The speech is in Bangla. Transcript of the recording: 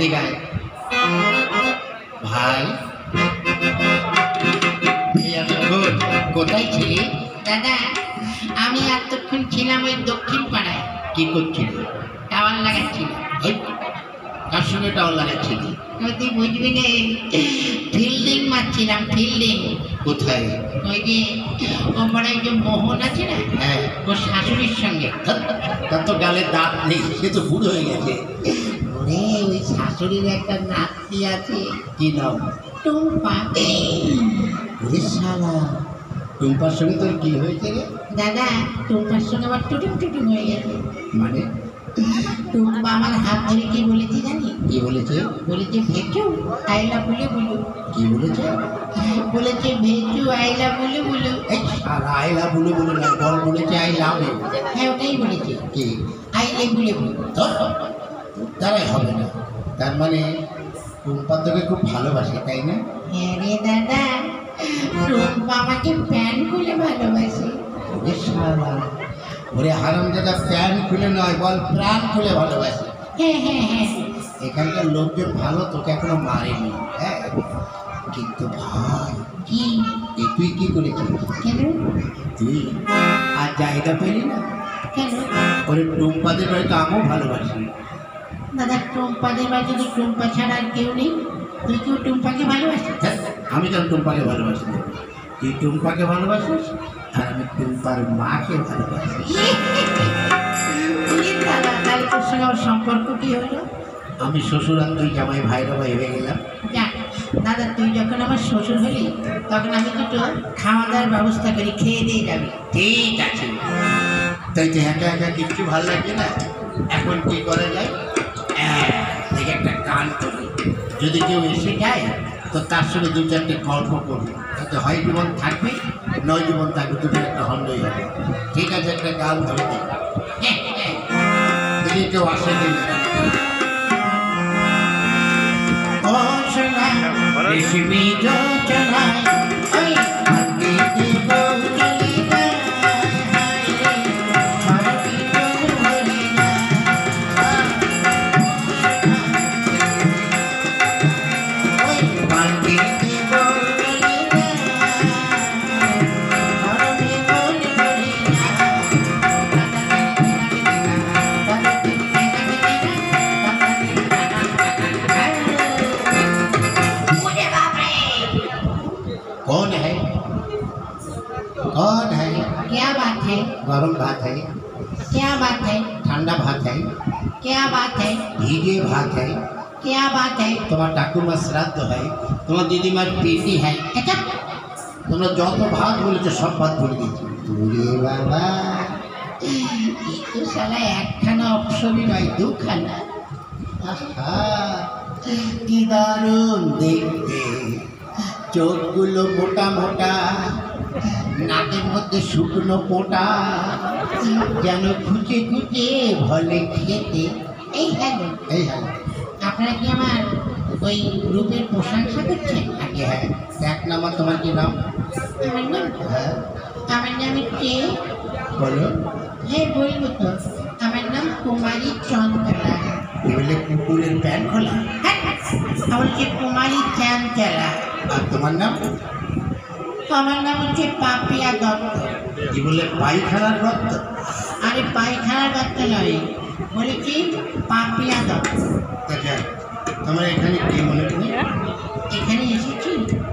এদিকে আয় ভাই। কোথায় ছিলি? দাদা আমি এতক্ষণ ছিলাম ওই দক্ষিণ পাড়ায়। কি করছিল? টাওয়ার লাগাচ্ছিলাম। কার সঙ্গে টাওয়ার লাগাচ্ছিলি? তুই বুঝবি না, ফিল্ডিং মারছিলাম, ফিল্ডিং। কোথায়? ওই যে ও পাড়ায় যে মোহন আছে না, হ্যাঁ, ওর শাশুড়ির সঙ্গে। তার তো গালে দাঁত নেই, সে তো বুড়ো হয়ে গেছে। ওরে ওই শাশুড়ির একটা নাতি আছে। কি নাম? টুম্পা। ওরে শালা, টুম্পার সঙ্গে তোর কি হয়েছে রে? দাদা টুম্পার সঙ্গে আবার টুটুম টুটুম হয়ে গেছে। মানে? টুম্পা আমার হাত ধরে কি বলেছি জানি? কি বলেছে? বলেছে ভেচু আইলা বলে বলো। কি বলেছে? বলেছে ভেচু আইলা বলে বলো। এই শালা, আইলা বলে বলে না, বল বলেছে আই লাভ ইউ। হ্যাঁ ওটাই বলেছে, কি? আইলে বলে বলো। তারাই হবে না। তার মানে টুম্পা তোকে খুব ভালোবাসে, তাই না? হ্যাঁ রে দাদা, টুম্পা আমাকে প্যান্ট খুলে ভালোবাসে। ওরে শালা, ওরে হারামজাদা, প্যান খুলে নয়, বল প্রাণ খুলে ভালোবাসে। হ্যাঁ হ্যাঁ হ্যাঁ। এখানকার লোকজন ভালো, তোকে এখনো মারেনি। হ্যাঁ, কিন্তু ভাই কি? তুই কি করেছিস? কেন? তুই আর জায়গা পেলি না? কেন? ওরে টুম্পাদের বাড়িতে আমিও ভালোবাসি। দাদা টুম্পাদের বাড়িতে তো টুম্পা ছাড়া আর কেউ নেই, তুই কেউ টুম্পাকে ভালোবাসিস? হ্যাঁ, আমি তো টুম্পাকে ভালোবাসি। তুই টুম্পাকে ভালোবাসিস আর আমি টুম্পার মাকে ভালোবাসি। দাদা তাহলে তোর সঙ্গে আমার সম্পর্ক কি হলো? আমি শ্বশুর আর তুই জামাই ভাইরা ভাই হয়ে গেলাম। যাক দাদা, তুই যখন আমার শ্বশুর হলি তখন আমি দুটো খাওয়া দাওয়ার ব্যবস্থা করি, খেয়ে দিয়ে যাবি। ঠিক আছে, তাই তো একা একা কিচ্ছু ভালো লাগছে না। এখন কি করা যায়? দেখে একটা গান করি, যদি কেউ এসে যায় তো তার সঙ্গে দু চারটে গল্প করবো, তাতে হয় জীবন থাকবে, নয় জীবন থাকবে, দুটো একটা হন্ডই হবে। ঠিক আছে, একটা গান ধরে দিই। যদি কেউ আসে কিনা। রেশমি যোজনায় ওই হাতে দেব চলিবা, হাতে দেব হরিণা। ওই হাতে দেব চলিবা, হাতে দেব হরিণা। कौन है? कौन है? क्या बात है? गरम भात है, क्या बात है? ठंडा भात है, क्या बात है? भीगे भात है, क्या बात है? তোমার ঠাকুমার শ্রাদ্ধ হয়, তোমার দিদিমার পিটি হয়। এটা তোমরা যত ভাত বলেছো সব ভাত বলে দিচ্ছি। ওরে বাবা, এই তো শালা একখানা অপশনই নয়, দুখানা। আহা, কি দারুণ দেখতে, চোখগুলো মোটা মোটা, নাকের মধ্যে শুকনো পোটা, যেন খুঁজে খুঁজে ভলে খেতে। এই হ্যালো, এই হ্যাঁ, আপনারা কি আমার ওই রূপের প্রশংসা করছেন? আগে হ্যাঁ, এক নাম্বার তোমার কি নাম? আমার নাম, হ্যাঁ আমার নাম হচ্ছে, বলো। হ্যাঁ বলবো তো, আমার নাম কুমারী চঞ্চলা। এগুলো কুকুরের প্যান্ট খোলা। আমার হচ্ছে কুমারী চাঞ্চলা। আর তোমার নাম? আমার নাম হচ্ছে পাপিয়া দত্ত। কি বলে? পায়খানার রক্ত? আরে পায়খানার দত্ত নয়, বলেছি পাপিয়া দত্ত। আচ্ছা, তোমার এখানে কে মনে